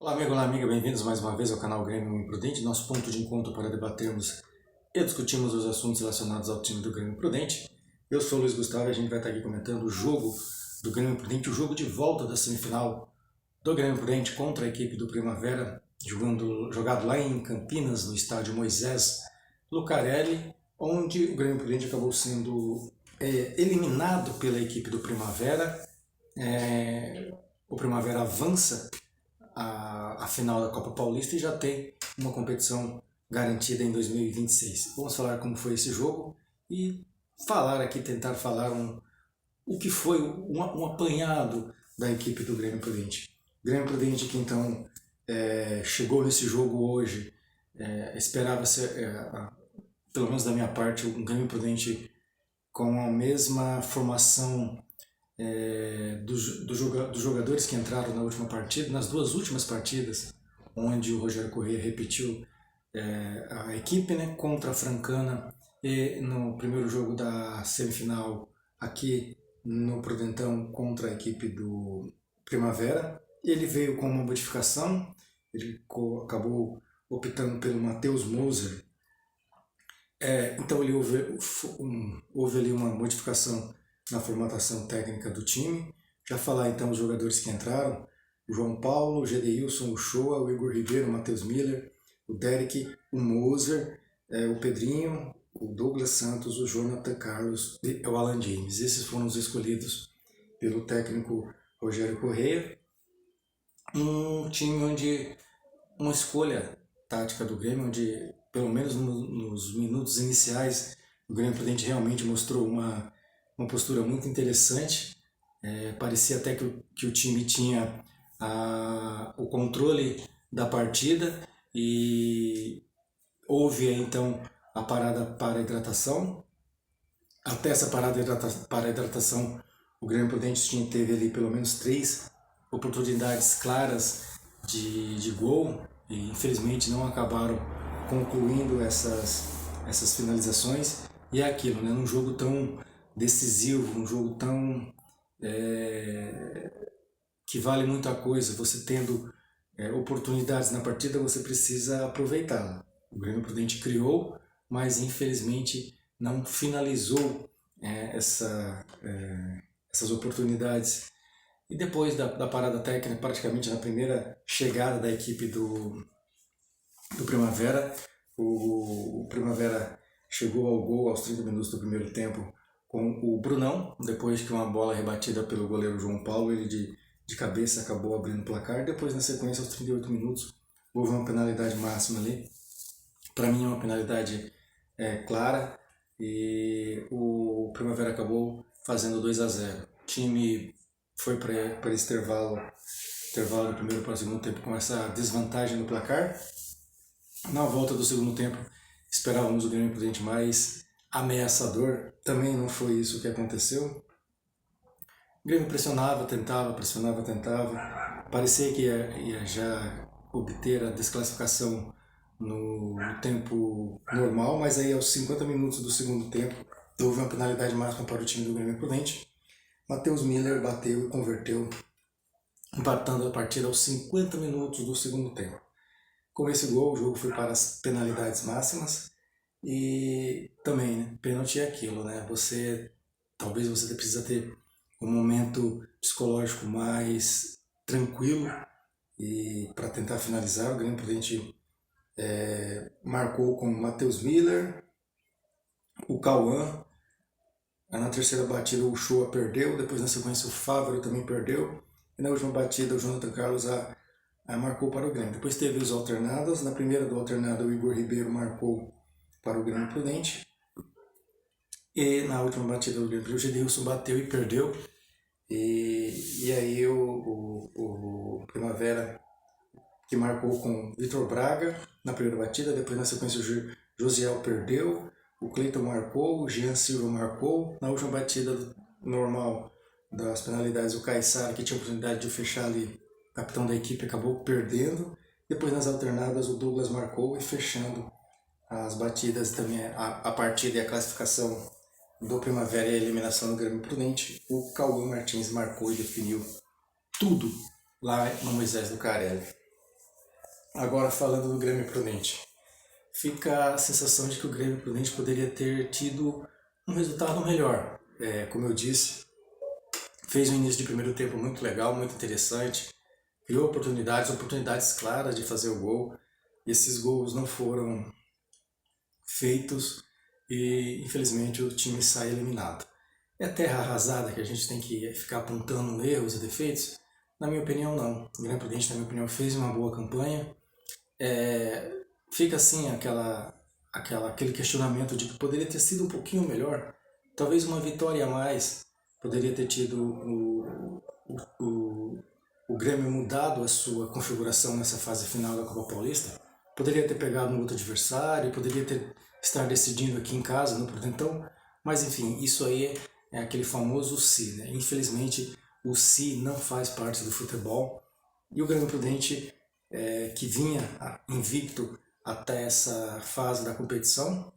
Olá amigo, olá amiga, bem-vindos mais uma vez ao canal Grêmio Imprudente, nosso ponto de encontro para debatermos e discutirmos os assuntos relacionados ao time do Grêmio Imprudente. Eu sou o Luiz Gustavo e a gente vai estar aqui comentando o jogo do Grêmio Imprudente, o jogo de volta da semifinal do Grêmio Imprudente contra a equipe do Primavera, jogado lá em Campinas, no estádio Moisés Lucarelli, onde o Grêmio Imprudente acabou sendo eliminado pela equipe do Primavera. O Primavera avança a final da Copa Paulista e já tem uma competição garantida em 2026. Vamos falar como foi esse jogo e tentar falar o que foi um apanhado da equipe do Grêmio Prudente. Grêmio Prudente que então chegou nesse jogo hoje, esperava-se, pelo menos da minha parte, um Grêmio Prudente com a mesma formação dos jogadores que entraram na última partida, nas duas últimas partidas, onde o Rogério Corrêa repetiu a equipe, né, contra a Francana e no primeiro jogo da semifinal aqui no Prudentão contra a equipe do Primavera. Ele veio com uma modificação, ele acabou optando pelo Matheus Moser. Então ele houve ali uma modificação na formatação técnica do time. Já falar então os jogadores que entraram: o João Paulo, o Gedeilson, o Shoa, o Igor Ribeiro, o Matheus Miller, o Derek, o Moser, o Pedrinho, o Douglas Santos, o Jonathan Carlos e o Alan James. Esses foram os escolhidos pelo técnico Rogério Corrêa. Um time onde uma escolha tática do Grêmio, onde pelo menos nos minutos iniciais o Grêmio Prudente realmente mostrou uma postura muito interessante. Parecia até que o time tinha o controle da partida e houve então a parada para a hidratação. Até essa parada para a hidratação, o Grêmio Prudente teve ali pelo menos 3 oportunidades claras de gol e infelizmente não acabaram concluindo essas finalizações. E é aquilo, né? Num jogo tão decisivo, um jogo tão que vale muita coisa, você tendo oportunidades na partida, você precisa aproveitá-la. O Grêmio Prudente criou, mas infelizmente não finalizou essas oportunidades. E depois da parada técnica, praticamente na primeira chegada da equipe do Primavera, o Primavera chegou ao gol aos 30 minutos do primeiro tempo com o Brunão, depois que uma bola rebatida pelo goleiro João Paulo, ele de cabeça acabou abrindo o placar. Depois, na sequência, aos 38 minutos, houve uma penalidade máxima ali. Para mim é uma penalidade clara e o Primavera acabou fazendo 2-0. O time foi para esse intervalo do primeiro para o segundo tempo com essa desvantagem no placar. Na volta do segundo tempo, esperávamos o Grêmio Prudente mais ameaçador. Também não foi isso que aconteceu. O Grêmio pressionava, tentava. Parecia que ia já obter a desclassificação no tempo normal, mas aí aos 50 minutos do segundo tempo houve uma penalidade máxima para o time do Grêmio Prudente. Matheus Miller bateu e converteu, empatando a partida aos 50 minutos do segundo tempo. Com esse gol, o jogo foi para as penalidades máximas e também, né, pênalti é aquilo, né? Talvez você precisa ter um momento psicológico mais tranquilo e para tentar finalizar. O Grêmio Prudente marcou com o Matheus Miller, o Cauã. Na terceira batida o Shoa perdeu, depois na sequência o Fávero também perdeu e na última batida o Jonathan Carlos marcou para o Grêmio. Depois teve os alternados. Na primeira do alternado, o Igor Ribeiro marcou para o Grêmio Prudente. E na última batida do Grêmio, o Gedeilson bateu e perdeu. E aí o Primavera, que marcou com Vitor Braga na primeira batida. Depois na sequência o Josiel perdeu. O Cleiton marcou, o Jean Silva marcou. Na última batida normal das penalidades, o Caissara, que tinha a oportunidade de fechar ali, capitão da equipe, acabou perdendo. Depois nas alternadas o Douglas marcou e fechando as batidas também a partida e a classificação do Primavera e a eliminação do Grêmio Prudente, o Cauã Martins marcou e definiu tudo lá no Moisés Lucarelli. Agora falando do Grêmio Prudente, fica a sensação de que o Grêmio Prudente poderia ter tido um resultado melhor. Como eu disse, fez um início de primeiro tempo muito legal, muito interessante, criou oportunidades claras de fazer o gol. Esses gols não foram feitos e infelizmente o time sai eliminado. É terra arrasada que a gente tem que ficar apontando erros e defeitos? Na minha opinião, não. O Grêmio Prudente, na minha opinião, fez uma boa campanha. Fica assim aquele questionamento de que poderia ter sido um pouquinho melhor. Talvez uma vitória a mais poderia ter tido o Grêmio mudado a sua configuração nessa fase final da Copa Paulista. Poderia ter pegado um outro adversário, poderia estar decidindo aqui em casa, no Prudentão. Mas enfim, isso aí é aquele famoso se, né? Infelizmente, o se não faz parte do futebol. E o Grêmio Prudente, que vinha invicto até essa fase da competição,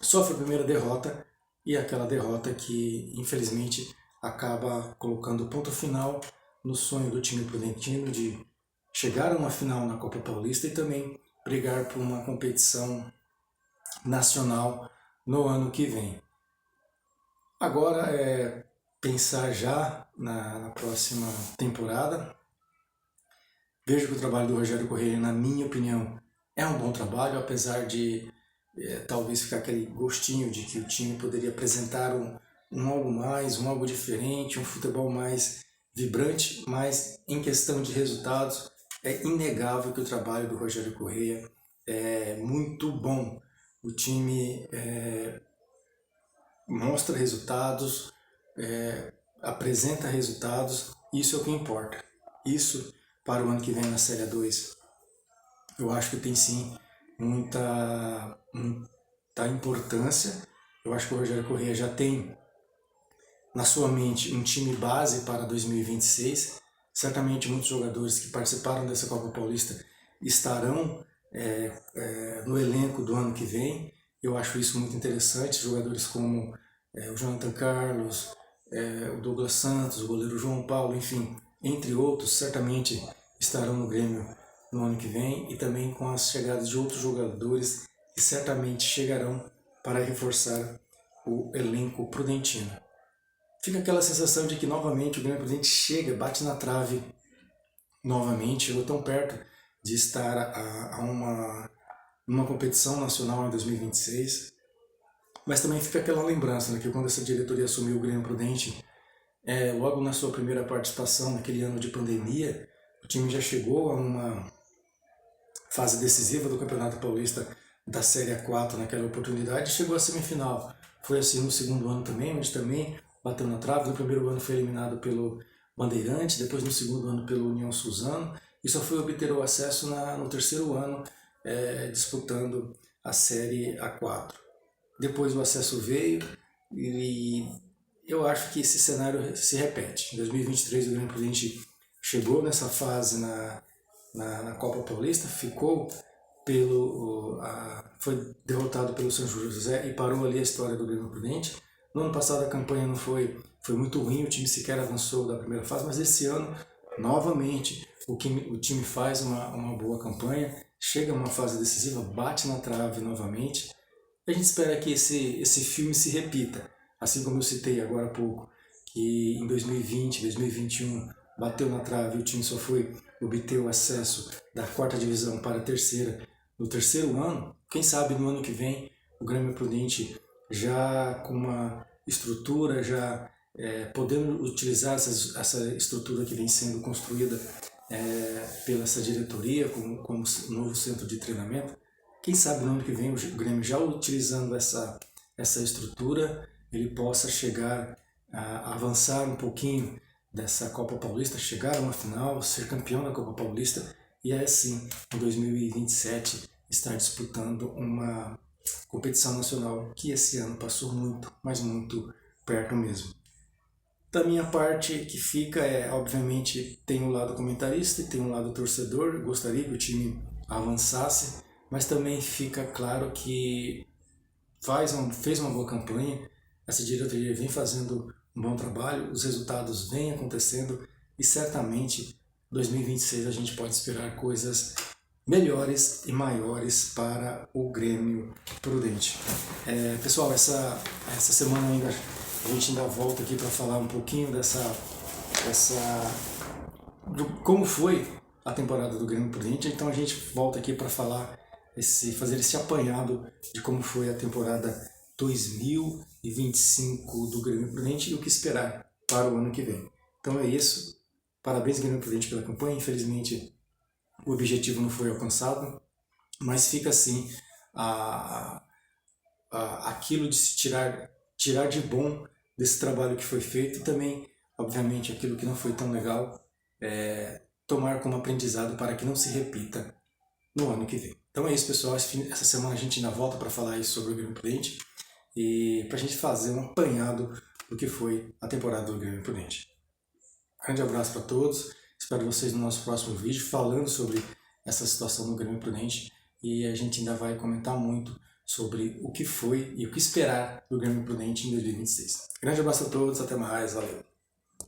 sofre a primeira derrota, e aquela derrota que infelizmente acaba colocando ponto final no sonho do time prudentino de chegar a uma final na Copa Paulista e também brigar por uma competição nacional no ano que vem. Agora é pensar já na próxima temporada. Vejo que o trabalho do Rogério Corrêa, na minha opinião, é um bom trabalho, apesar de talvez ficar aquele gostinho de que o time poderia apresentar um algo mais, um algo diferente, um futebol mais vibrante, mas em questão de resultados, é inegável que o trabalho do Rogério Corrêa é muito bom. O time mostra resultados, apresenta resultados, isso é o que importa. Isso, para o ano que vem na Série 2, eu acho que tem sim muita importância. Eu acho que o Rogério Corrêa já tem na sua mente um time base para 2026. Certamente muitos jogadores que participaram dessa Copa Paulista estarão no elenco do ano que vem. Eu acho isso muito interessante. Jogadores como o Jonathan Carlos, o Douglas Santos, o goleiro João Paulo, enfim, entre outros, certamente estarão no Grêmio no ano que vem, e também com as chegadas de outros jogadores que certamente chegarão para reforçar o elenco prudentino. Fica aquela sensação de que novamente o Grêmio Prudente chega, bate na trave novamente, chegou tão perto de estar numa competição nacional em 2026, mas também fica aquela lembrança, né, que quando essa diretoria assumiu o Grêmio Prudente, logo na sua primeira participação, naquele ano de pandemia, o time já chegou a uma fase decisiva do Campeonato Paulista da Série A4 naquela oportunidade, chegou à semifinal. Foi assim no segundo ano também, onde também bateu na trave. No primeiro ano foi eliminado pelo Bandeirante, depois no segundo ano pelo União Suzano, e só foi obter o acesso no terceiro ano, disputando a Série A4. Depois o acesso veio e eu acho que esse cenário se repete. Em 2023 o Grêmio Prudente chegou nessa fase na Copa Paulista, foi derrotado pelo São José e parou ali a história do Grêmio Prudente. No ano passado a campanha não foi muito ruim, o time sequer avançou da primeira fase, mas esse ano, novamente, o time faz uma boa campanha, chega a uma fase decisiva, bate na trave novamente. A gente espera que esse filme se repita, assim como eu citei agora há pouco, que em 2020, 2021 bateu na trave e o time só foi obter o acesso da quarta divisão para a terceira no terceiro ano. Quem sabe no ano que vem o Grêmio Prudente já com uma estrutura, já podendo utilizar essa estrutura que vem sendo construída pela essa diretoria como novo centro de treinamento. Quem sabe no ano que vem o Grêmio, já utilizando essa estrutura, ele possa chegar a avançar um pouquinho dessa Copa Paulista, chegar a uma final, ser campeão da Copa Paulista e aí sim, em 2027, estar disputando uma competição nacional que esse ano passou muito, mas muito perto mesmo. Da minha parte, que fica obviamente, tem um lado comentarista e tem um lado torcedor. Gostaria que o time avançasse, mas também fica claro que fez uma boa campanha, essa diretoria vem fazendo um bom trabalho, os resultados vêm acontecendo e certamente 2026 a gente pode esperar coisas melhores e maiores para o Grêmio Prudente. Pessoal, essa semana ainda a gente ainda volta aqui para falar um pouquinho como foi a temporada do Grêmio Prudente. Então a gente volta aqui para falar fazer esse apanhado de como foi a temporada 2025 do Grêmio Prudente e o que esperar para o ano que vem. Então é isso. Parabéns, Grêmio Prudente, pela campanha. Infelizmente o objetivo não foi alcançado, mas fica assim aquilo de se tirar de bom desse trabalho que foi feito e também, obviamente, aquilo que não foi tão legal, tomar como aprendizado para que não se repita no ano que vem. Então é isso, pessoal. Essa semana a gente ainda volta para falar isso sobre o Grêmio Prudente e para a gente fazer um apanhado do que foi a temporada do Grêmio Prudente. Grande abraço para todos. Espero vocês no nosso próximo vídeo falando sobre essa situação do Grêmio Prudente e a gente ainda vai comentar muito sobre o que foi e o que esperar do Grêmio Prudente em 2026. Grande abraço a todos, até mais, valeu!